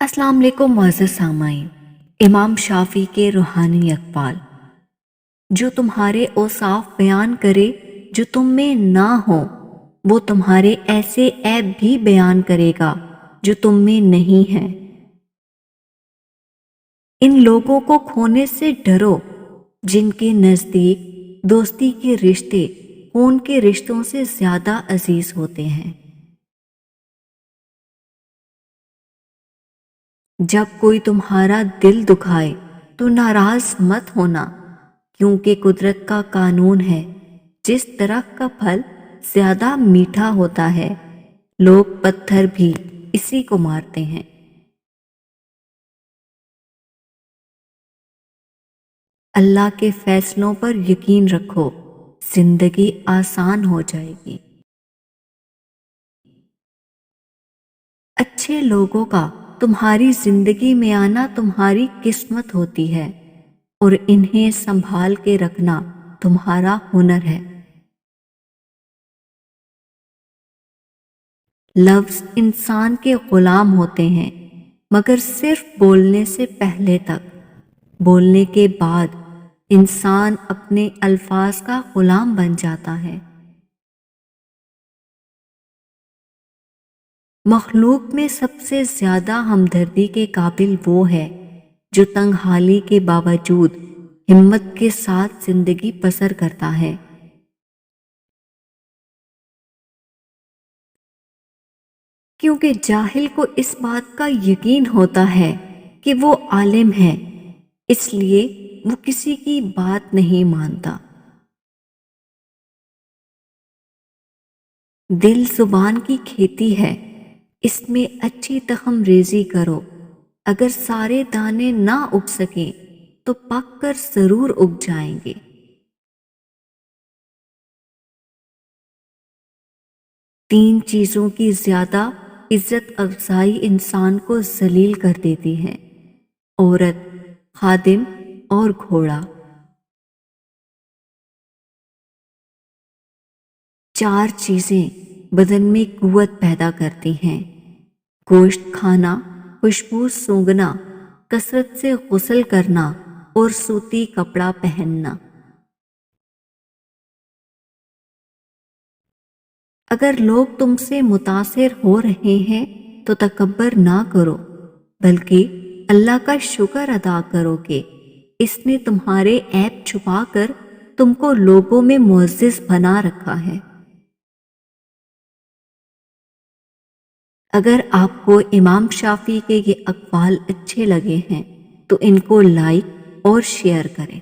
अस्सलाम वालेकुम मुअज़्ज़ज़ सामाईन। इमाम शाफ़ी के रूहानी अक़वाल। जो तुम्हारे औसाफ बयान करे जो तुम में ना हो, वो तुम्हारे ऐसे ऐब भी बयान करेगा जो तुम में नहीं है। इन लोगों को खोने से डरो जिनके नज़दीक दोस्ती के रिश्ते खून के रिश्तों से ज़्यादा अजीज होते हैं। जब कोई तुम्हारा दिल दुखाए तो नाराज मत होना, क्योंकि कुदरत का कानून है जिस दरख्त का फल ज्यादा मीठा होता है, लोग पत्थर भी इसी को मारते हैं। अल्लाह के फैसलों पर यकीन रखो, जिंदगी आसान हो जाएगी। अच्छे लोगों का तुम्हारी जिंदगी में आना तुम्हारी किस्मत होती है और इन्हें संभाल के रखना तुम्हारा हुनर है। लफ्ज इंसान के गुलाम होते हैं, मगर सिर्फ बोलने से पहले तक। बोलने के बाद इंसान अपने अल्फाज का गुलाम बन जाता है। मखलूक में सबसे ज्यादा हमदर्दी के काबिल वो है जो तंगहाली के बावजूद हिम्मत के साथ जिंदगी बसर करता है। क्योंकि जाहिल को इस बात का यकीन होता है कि वो आलिम है, इसलिए वो किसी की बात नहीं मानता। दिल जुबान की खेती है, इसमें अच्छी तखम रेजी करो। अगर सारे दाने ना उग सकें तो पक कर जरूर उग जाएंगे। तीन चीजों की ज्यादा इज्जत अफजाई इंसान को जलील कर देती है: औरत, खादिम और घोड़ा। चार चीजें बदन में कुव्वत पैदा करती हैं: गोश्त खाना, खुशबू सूंघना, कसरत से गुस्ल करना और सूती कपड़ा पहनना। अगर लोग तुमसे मुतासिर हो रहे हैं तो तकब्बर ना करो, बल्कि अल्लाह का शुक्र अदा करो कि इसने तुम्हारे ऐब छुपाकर तुमको लोगों में मुअज़्ज़िज़ बना रखा है। अगर आपको इमाम शाफी के ये अक़वाल अच्छे लगे हैं तो इनको लाइक और शेयर करें।